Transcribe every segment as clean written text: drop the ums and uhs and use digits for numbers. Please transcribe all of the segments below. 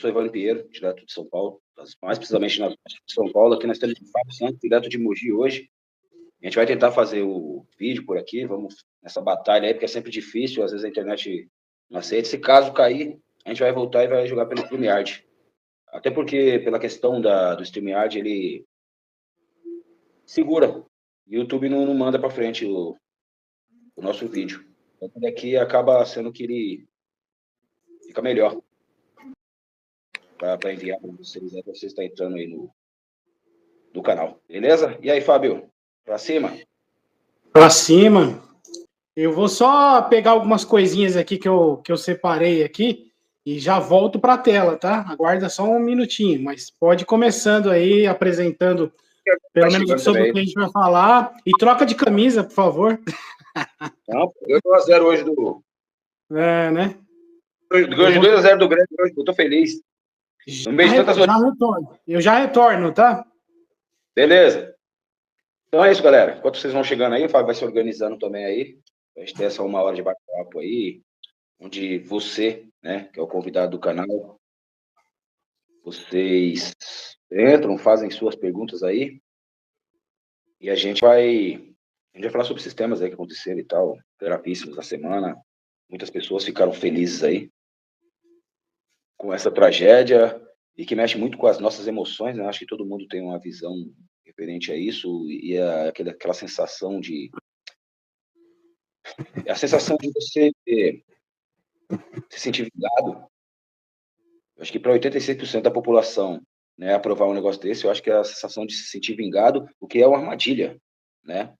sou Evandro Pinheiro, direto de São Paulo, mais precisamente na de São Paulo. Aqui nós temos o Fábio Santos, direto de Mogi hoje. A gente vai tentar fazer o vídeo por aqui, vamos nessa batalha aí, porque é sempre difícil, às vezes a internet não aceita. Se caso cair, a gente vai voltar e vai jogar pelo StreamYard. Até porque, pela questão do StreamYard, ele segura. O YouTube não manda para frente o nosso vídeo. Então, aqui acaba sendo que ele fica melhor para enviar para vocês, né, para vocês estar entrando aí no canal. Beleza? E aí, Fábio? Para cima? Para cima. Eu vou só pegar algumas coisinhas aqui que eu separei aqui e já volto para a tela, tá? Aguarda só um minutinho, mas pode ir começando aí, apresentando pelo menos sobre o que a gente vai falar. E troca de camisa, por favor. Não, 2x0 hoje do... É, né? Hoje 2x0 do Grêmio, eu tô feliz. Um beijo de tantas Eu já retorno, tá? Beleza. Então é isso, galera. Enquanto vocês vão chegando aí, o Fábio vai se organizando também aí. A gente tem essa 1 hora de bate-papo aí, onde você, né, que é o convidado do canal, vocês entram, fazem suas perguntas aí, e a gente vai falar sobre esses temas aí que aconteceram e tal, gravíssimos da semana. Muitas pessoas ficaram felizes aí com essa tragédia e que mexe muito com as nossas emoções, né? Acho que todo mundo tem uma visão referente a isso e aquela sensação de... A sensação de você se sentir vingado. Eu acho que para 86% da população, né, aprovar um negócio desse, eu acho que é a sensação de se sentir vingado, o que é uma armadilha, né?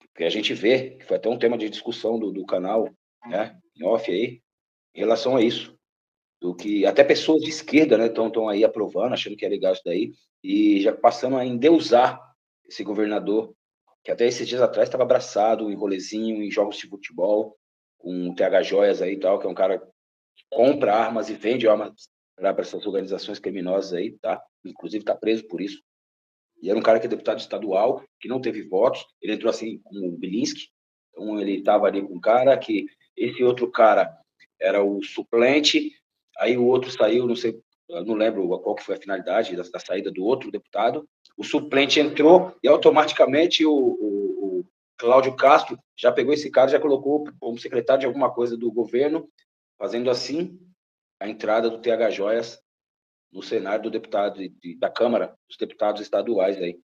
Porque a gente vê, que foi até um tema de discussão do canal, né, em off aí, em relação a isso. Do que até pessoas de esquerda, né, estão aí aprovando, achando que é legal isso daí, e já passando a endeusar esse governador, que até esses dias atrás estava abraçado em rolezinho, em jogos de futebol, com o TH Joias aí e tal, que é um cara que compra armas e vende armas para essas organizações criminosas aí, tá? Inclusive está preso por isso. E era um cara que é deputado estadual, que não teve votos, ele entrou assim como o Bilinski, então ele estava ali com um cara que esse outro cara era o suplente, aí o outro saiu, não sei, não lembro qual que foi a finalidade da saída do outro deputado, o suplente entrou e automaticamente o Cláudio Castro já pegou esse cara, já colocou como secretário de alguma coisa do governo, fazendo assim a entrada do TH Joias no Senado do deputado da Câmara dos Deputados Estaduais aí.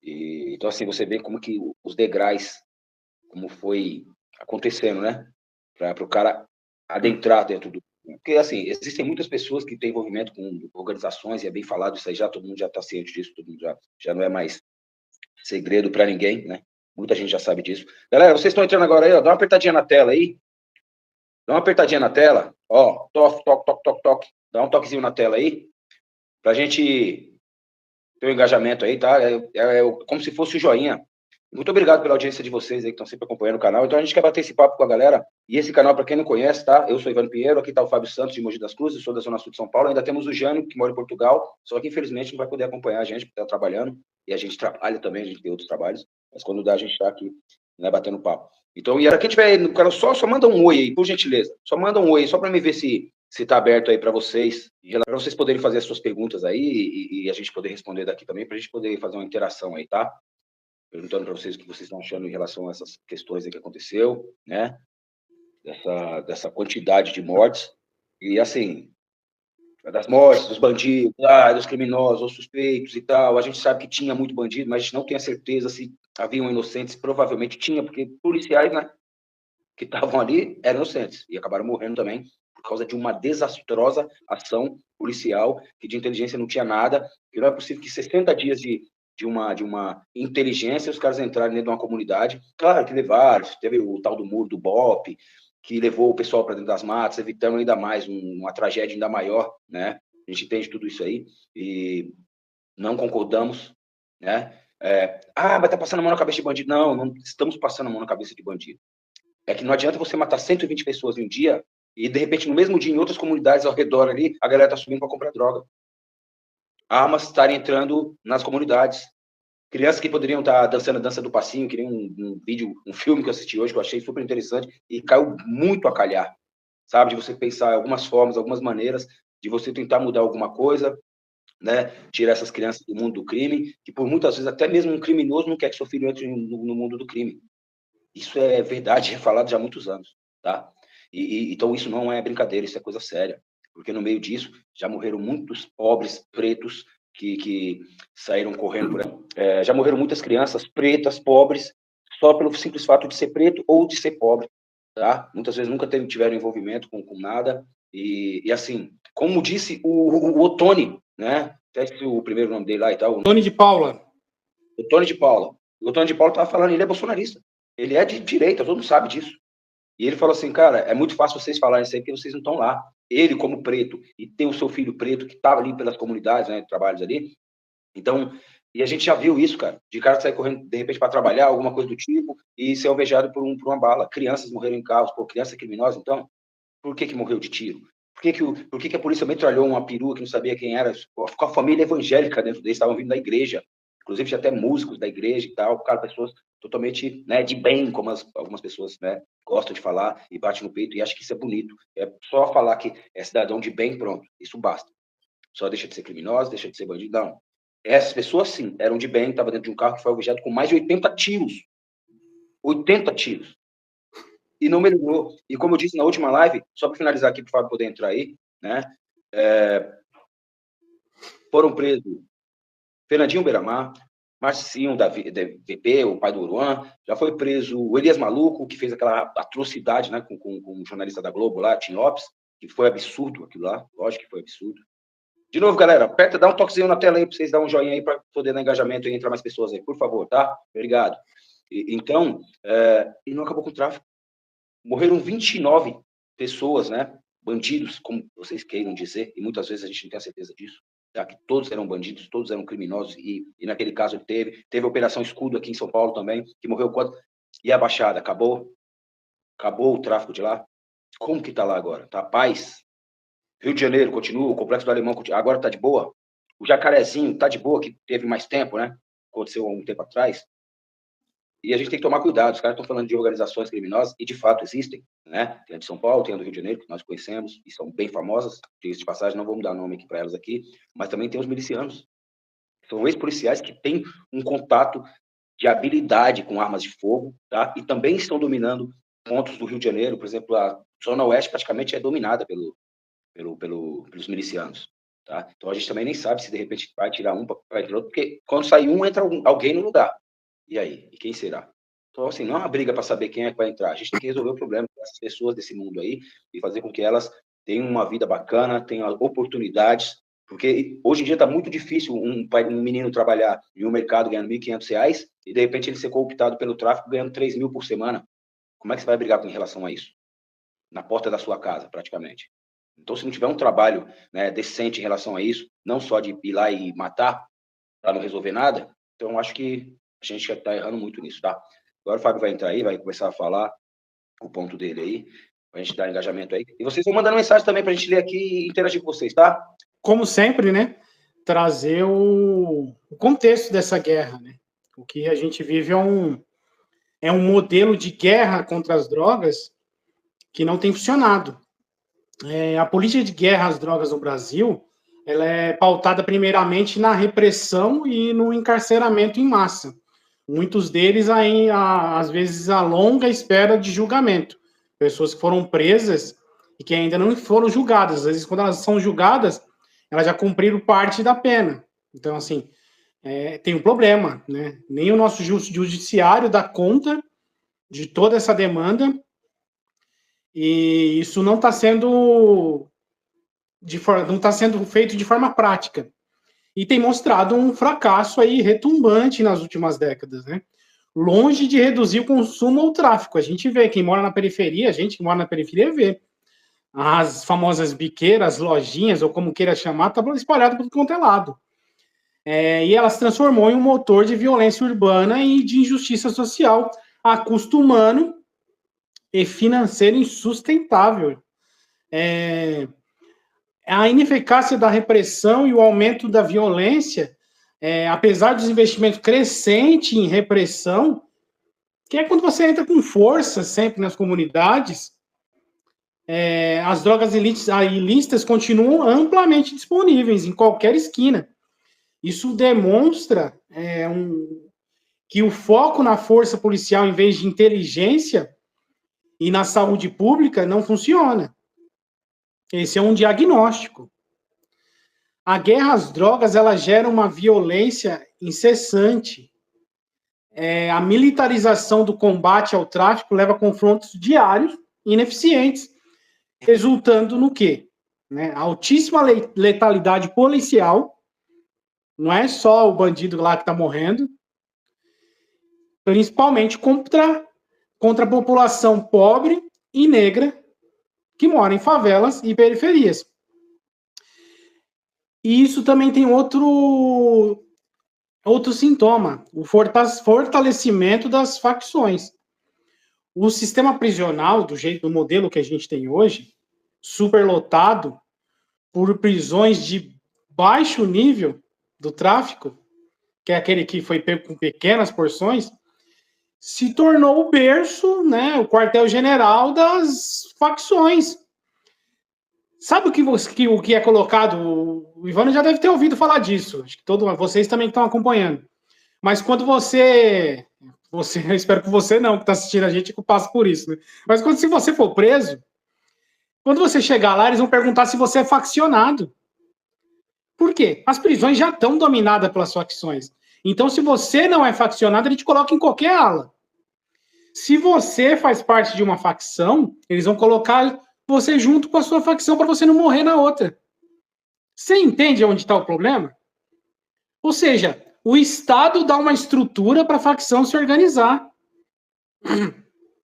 Então assim, você vê como que os degraus, como foi acontecendo, né? Para o cara adentrar dentro do... Porque, assim, existem muitas pessoas que têm envolvimento com organizações, e é bem falado isso aí já, todo mundo já está ciente disso, todo mundo já não é mais segredo para ninguém, né? Muita gente já sabe disso. Galera, vocês estão entrando agora aí, ó, dá uma apertadinha na tela aí. Dá uma apertadinha na tela, ó, toque, toque, toque, toque, toque. Dá um toquezinho na tela aí, pra gente ter um engajamento aí, tá? Como se fosse o joinha. Muito obrigado pela audiência de vocês aí que estão sempre acompanhando o canal. Então a gente quer bater esse papo com a galera. E esse canal, para quem não conhece, tá? Eu sou Ivan Pinheiro, aqui tá o Fábio Santos, de Mogi das Cruzes, sou da Zona Sul de São Paulo. Ainda temos o Jânio, que mora em Portugal, só que infelizmente não vai poder acompanhar a gente, porque está trabalhando. E a gente trabalha também, a gente tem outros trabalhos. Mas quando dá, a gente está aqui, né, batendo papo. Então, e para quem tiver no canal, só manda um oi aí, por gentileza. Só manda um oi, só para me ver se tá aberto aí para vocês, para vocês poderem fazer as suas perguntas aí e a gente poder responder daqui também, para a gente poder fazer uma interação aí, tá? Perguntando para vocês o que vocês estão achando em relação a essas questões aí que aconteceu, né? Dessa quantidade de mortes. E, assim, das mortes, dos bandidos, dos criminosos, ou suspeitos e tal, a gente sabe que tinha muito bandido, mas a gente não tem a certeza se haviam inocentes, provavelmente tinha, porque policiais, né, que estavam ali eram inocentes e acabaram morrendo também por causa de uma desastrosa ação policial, que de inteligência não tinha nada, que não é possível que 60 dias de uma inteligência os caras entrarem dentro de uma comunidade. Claro que levaram, teve o tal do muro do BOP, que levou o pessoal para dentro das matas, evitando ainda mais uma tragédia ainda maior, né? A gente entende tudo isso aí e não concordamos, né? Mas tá passando a mão na cabeça de bandido. Não estamos passando a mão na cabeça de bandido. É que não adianta você matar 120 pessoas em um dia e, de repente, no mesmo dia, em outras comunidades ao redor ali, a galera tá subindo para comprar droga. Armas estarem entrando nas comunidades. Crianças que poderiam estar dançando a dança do passinho, que nem um vídeo, um filme que eu assisti hoje, que eu achei super interessante, e caiu muito a calhar, sabe? De você pensar algumas formas, algumas maneiras de você tentar mudar alguma coisa, né? Tirar essas crianças do mundo do crime, que por muitas vezes até mesmo um criminoso não quer que seu filho entre no mundo do crime. Isso é verdade, é falado já há muitos anos, tá? Então isso não é brincadeira, isso é coisa séria, porque no meio disso já morreram muitos pobres pretos que saíram correndo por aí. Já morreram muitas crianças pretas, pobres, só pelo simples fato de ser preto ou de ser pobre, tá? Muitas vezes nunca tiveram envolvimento com nada, e assim, como disse o Ottoni, né? Até o primeiro nome dele lá e tal. Tony de Paula. O Tony de Paula. O Tony de Paula estava falando, ele é bolsonarista. Ele é de direita, todo mundo sabe disso. E ele falou assim, cara, é muito fácil vocês falarem isso aí, porque vocês não estão lá. Ele, como preto, e ter o seu filho preto, que estava ali pelas comunidades, né, trabalhos ali. Então, e a gente já viu isso, cara, de cara sair correndo, de repente, para trabalhar, alguma coisa do tipo, e ser alvejado por uma bala. Crianças morreram em carros, pô, criança criminosa, então, por que morreu de tiro? Por que a polícia metralhou uma perua que não sabia quem era? Com a família evangélica dentro deles, estavam vindo da igreja. Inclusive, tinha até músicos da igreja e tal, cara, pessoas totalmente, né, de bem, como algumas pessoas, né, gostam de falar e bate no peito e acha que isso é bonito. É só falar que é cidadão de bem, pronto, isso basta. Só deixa de ser criminoso, deixa de ser bandido, não. Essas pessoas, sim, eram de bem, estavam dentro de um carro que foi alvejado com mais de 80 tiros. 80 tiros. E não melhorou. E como eu disse na última live, só para finalizar aqui, para o Fábio poder entrar aí, né? Foram presos Fernandinho Beiramar, Marcinho da VP, o pai do Uruan, já foi preso o Elias Maluco, que fez aquela atrocidade, né, com um jornalista da Globo lá, Tim Lopes, que foi absurdo aquilo lá, lógico que foi absurdo. De novo, galera, aperta, dá um toquezinho na tela aí para vocês darem um joinha aí para poder dar engajamento e entrar mais pessoas aí, por favor, tá? Obrigado. Então, e não acabou com o tráfico. Morreram 29 pessoas, né? Bandidos, como vocês queiram dizer, e muitas vezes a gente não tem a certeza disso, tá? Que todos eram bandidos, todos eram criminosos, e naquele caso teve a Operação Escudo aqui em São Paulo também, que morreu quanto? E a Baixada, acabou o tráfico de lá? Como que tá lá agora? Tá paz? Rio de Janeiro continua, o Complexo do Alemão continua, agora tá de boa? O Jacarezinho tá de boa, que teve mais tempo, né? Aconteceu há um tempo atrás. E a gente tem que tomar cuidado. Os caras estão falando de organizações criminosas, e de fato existem, né? Tem a de São Paulo, tem a do Rio de Janeiro, que nós conhecemos, e são bem famosas, diga-se de passagem, não vamos dar nome aqui para elas aqui, mas também tem os milicianos. São ex-policiais que têm um contato de habilidade com armas de fogo, tá? E também estão dominando pontos do Rio de Janeiro, por exemplo, a Zona Oeste praticamente é dominada pelos milicianos, tá? Então a gente também nem sabe se de repente vai tirar um para tirar outro, porque quando sai um, entra alguém no lugar. E aí? E quem será? Então, assim, não é uma briga para saber quem é que vai entrar. A gente tem que resolver o problema dessas pessoas desse mundo aí e fazer com que elas tenham uma vida bacana, tenham oportunidades, porque hoje em dia está muito difícil um menino trabalhar em um mercado ganhando R$1.500 e, de repente, ele ser cooptado pelo tráfico ganhando 3 mil por semana. Como é que você vai brigar com relação a isso? Na porta da sua casa, praticamente. Então, se não tiver um trabalho, né, decente em relação a isso, não só de ir lá e matar, para não resolver nada, então eu acho que a gente já está errando muito nisso, tá? Agora o Fábio vai entrar aí, vai começar a falar o ponto dele aí, para a gente dar engajamento aí. E vocês vão mandando mensagem também para a gente ler aqui e interagir com vocês, tá? Como sempre, né? Trazer o contexto dessa guerra, né? O que a gente vive é um modelo de guerra contra as drogas que não tem funcionado. A política de guerra às drogas no Brasil, ela é pautada primeiramente na repressão e no encarceramento em massa. Muitos deles, aí, às vezes, a longa espera de julgamento. Pessoas que foram presas e que ainda não foram julgadas. Às vezes, quando elas são julgadas, elas já cumpriram parte da pena. Então, assim, tem um problema, né? Nem o nosso judiciário dá conta de toda essa demanda e isso não está sendo feito de forma prática. E tem mostrado um fracasso aí retumbante nas últimas décadas, né? Longe de reduzir o consumo ou o tráfico. A gente vê, quem mora na periferia, a gente que mora na periferia vê. As famosas biqueiras, lojinhas, ou como queira chamar, estavam espalhadas por todo quanto é lado. E ela se transformou em um motor de violência urbana e de injustiça social, a custo humano e financeiro insustentável. A ineficácia da repressão e o aumento da violência, apesar dos investimentos crescentes em repressão, que é quando você entra com força sempre nas comunidades, as drogas ilícitas continuam amplamente disponíveis em qualquer esquina. Isso demonstra que o foco na força policial, em vez de inteligência e na saúde pública, não funciona. Esse é um diagnóstico. A guerra às drogas, ela gera uma violência incessante. A militarização do combate ao tráfico leva a confrontos diários ineficientes, resultando no quê? Altíssima letalidade policial, não é só o bandido lá que está morrendo, principalmente contra a população pobre e negra que mora em favelas e periferias. E isso também tem outro sintoma, o fortalecimento das facções. O sistema prisional, do modelo que a gente tem hoje, superlotado por prisões de baixo nível do tráfico, que é aquele que foi pego com pequenas porções, se tornou o berço, o quartel-general das facções. Sabe o que é colocado? O Ivano já deve ter ouvido falar disso. Acho que vocês também estão acompanhando. Mas quando você, eu espero que você não, que está assistindo a gente, que passa por isso, né? Mas se você for preso, quando você chegar lá, eles vão perguntar se você é faccionado. Por quê? As prisões já estão dominadas pelas facções. Então, se você não é faccionado, ele te coloca em qualquer ala. Se você faz parte de uma facção, eles vão colocar você junto com a sua facção para você não morrer na outra. Você entende onde está o problema? Ou seja, o Estado dá uma estrutura para a facção se organizar.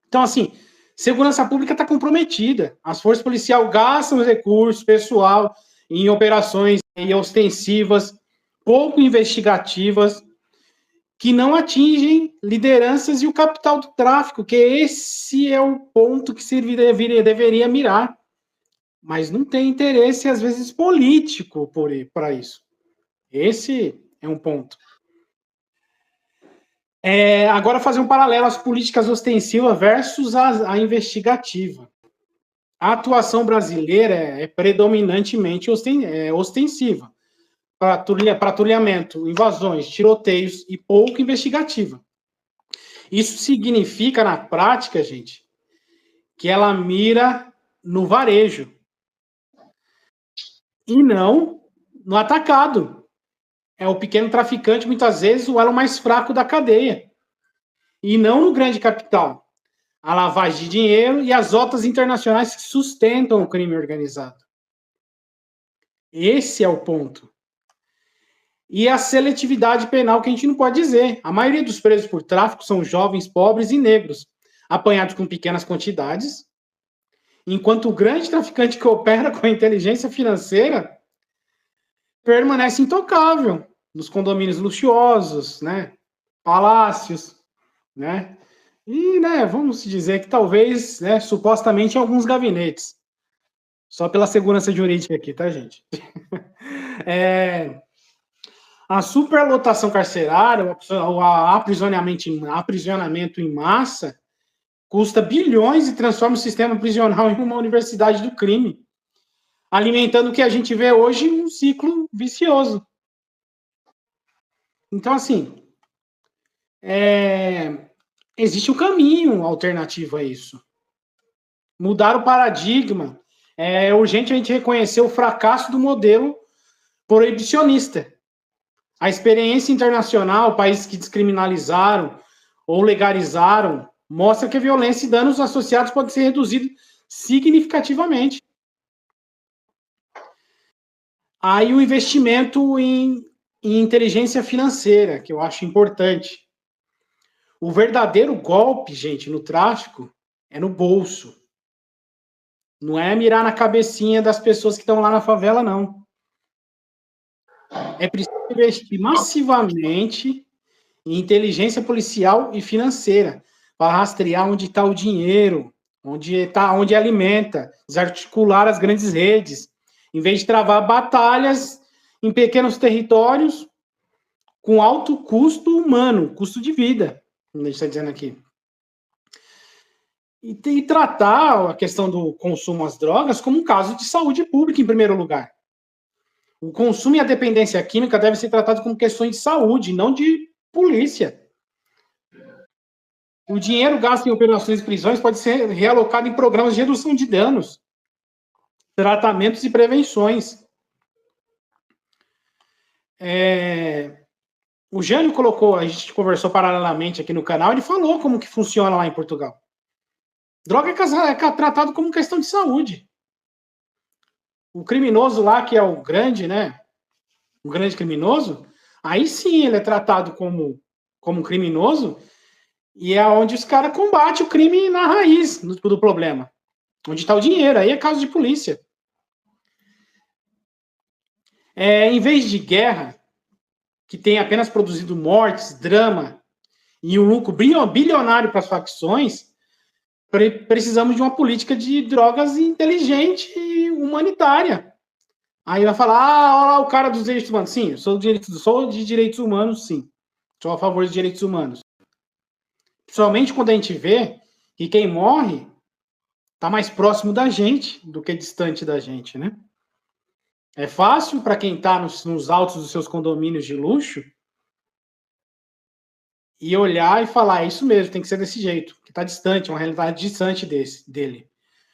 Então, assim, segurança pública está comprometida. As forças policiais gastam os recursos, pessoal, em operações ostensivas, pouco investigativas, que não atingem lideranças e o capital do tráfico, que esse é o ponto que se deveria mirar. Mas não tem interesse, às vezes, político para isso. Esse é um ponto. Agora, fazer um paralelo às políticas ostensivas versus a investigativa. A atuação brasileira é predominantemente ostensiva. Patrulhamento, invasões, tiroteios e pouco investigativa. Isso significa, na prática, gente, que ela mira no varejo e não no atacado. É o pequeno traficante, muitas vezes, o elo mais fraco da cadeia. E não no grande capital. A lavagem de dinheiro e as rotas internacionais que sustentam o crime organizado. Esse é o ponto. E a seletividade penal que a gente não pode dizer. A maioria dos presos por tráfico são jovens, pobres e negros, apanhados com pequenas quantidades, enquanto o grande traficante que opera com a inteligência financeira permanece intocável nos condomínios luxuosos, palácios, e, vamos dizer que talvez, supostamente em alguns gabinetes. Só pela segurança jurídica aqui, tá, gente? A superlotação carcerária, o aprisionamento em massa, custa bilhões e transforma o sistema prisional em uma universidade do crime, alimentando o que a gente vê hoje, um ciclo vicioso. Então, assim, existe um caminho alternativo a isso. Mudar o paradigma. É urgente a gente reconhecer o fracasso do modelo proibicionista. A experiência internacional, países que descriminalizaram ou legalizaram, mostra que a violência e danos associados podem ser reduzidos significativamente. Aí o investimento em inteligência financeira, que eu acho importante. O verdadeiro golpe, gente, no tráfico, é no bolso. Não é mirar na cabecinha das pessoas que estão lá na favela, não. É preciso investir massivamente em inteligência policial e financeira para rastrear onde está o dinheiro, onde alimenta, desarticular as grandes redes, em vez de travar batalhas em pequenos territórios com alto custo humano, custo de vida, como a gente está dizendo aqui. e tratar a questão do consumo às drogas como um caso de saúde pública, em primeiro lugar. O consumo e a dependência química devem ser tratados como questões de saúde, não de polícia. O dinheiro gasto em operações e prisões pode ser realocado em programas de redução de danos, tratamentos e prevenções. O Jânio colocou, a gente conversou paralelamente aqui no canal, ele falou como que funciona lá em Portugal. Droga é tratado como questão de saúde. O criminoso lá, que é o grande, né? O grande criminoso, aí sim ele é tratado como criminoso, e é onde os caras combatem o crime na raiz do problema. Onde está o dinheiro, aí é caso de polícia. Em vez de guerra, que tem apenas produzido mortes, drama e um lucro bilionário para as facções, precisamos de uma política de drogas inteligente e humanitária. Aí vai falar, olha lá o cara dos direitos humanos. Sim, eu sou de direitos humanos, sim. Sou a favor de direitos humanos. Principalmente quando a gente vê que quem morre está mais próximo da gente do que distante da gente, né? É fácil para quem está nos altos dos seus condomínios de luxo e olhar e falar, é isso mesmo, tem que ser desse jeito, que está distante, uma realidade distante dele.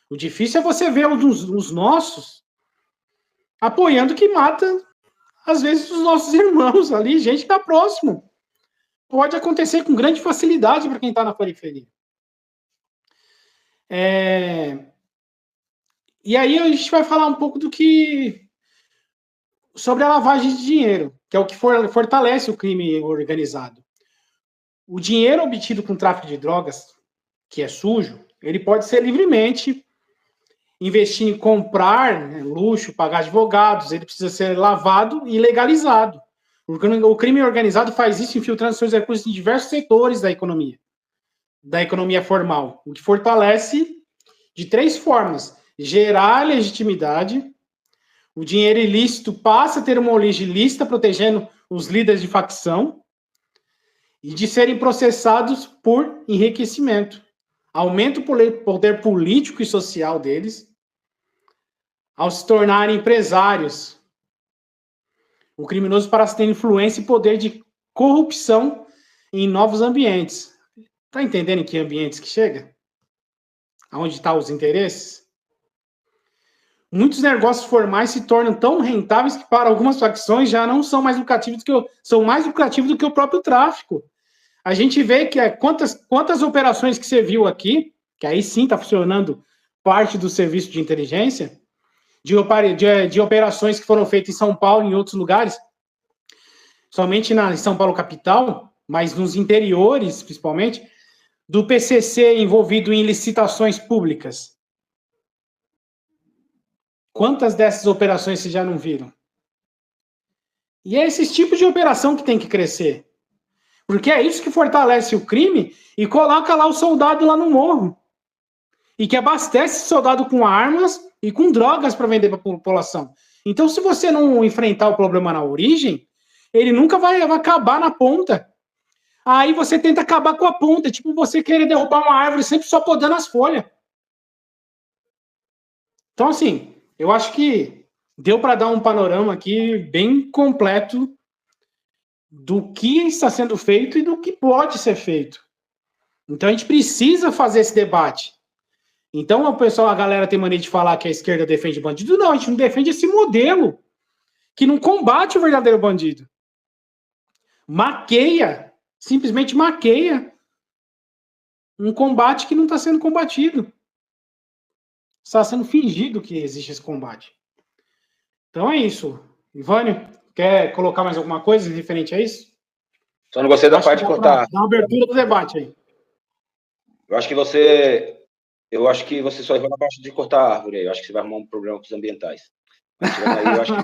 O difícil é você ver os nossos apoiando que mata, às vezes, os nossos irmãos ali, gente que está próximo. Pode acontecer com grande facilidade para quem está na periferia. E aí a gente vai falar um pouco sobre a lavagem de dinheiro, que é o que fortalece o crime organizado. O dinheiro obtido com tráfico de drogas, que é sujo, ele pode ser livremente investir em comprar, né, luxo, pagar advogados, ele precisa ser lavado e legalizado. O crime organizado faz isso infiltrando seus recursos em diversos setores da economia formal, o que fortalece de 3 formas: gerar legitimidade, o dinheiro ilícito passa a ter uma origem ilícita, protegendo os líderes de facção, e de serem processados por enriquecimento. Aumenta o poder político e social deles, ao se tornarem empresários. O criminoso passa a ter influência e poder de corrupção em novos ambientes. Está entendendo em que ambientes que chega? Aonde estão os interesses? Muitos negócios formais se tornam tão rentáveis que para algumas facções já não são mais lucrativos são mais lucrativos do que o próprio tráfico. A gente vê que quantas operações que você viu aqui, que aí sim está funcionando parte do serviço de inteligência, de operações que foram feitas em São Paulo e em outros lugares, somente em São Paulo capital, mas nos interiores, principalmente, do PCC envolvido em licitações públicas. Quantas dessas operações vocês já não viram? E é esse tipo de operação que tem que crescer. Porque é isso que fortalece o crime e coloca lá o soldado lá no morro. E que abastece o soldado com armas e com drogas para vender para a população. Então, se você não enfrentar o problema na origem, ele nunca vai acabar na ponta. Aí você tenta acabar com a ponta, tipo você querer derrubar uma árvore sempre só podando as folhas. Então, assim, eu acho que deu para dar um panorama aqui bem completo do que está sendo feito e do que pode ser feito. Então, a gente precisa fazer esse debate. Então, a galera tem mania de falar que a esquerda defende bandido. Não, a gente não defende esse modelo que não combate o verdadeiro bandido. Maqueia, simplesmente maqueia um combate que não está sendo combatido. Está sendo fingido que existe esse combate. Então é isso. Ivânio, quer colocar mais alguma coisa referente a isso? Só não gostei da parte de cortar. Dá uma abertura do debate aí. Eu acho que você só errou na parte de cortar a árvore aí. Eu acho que você vai arrumar um problema com os ambientais. Mas, aí, eu acho que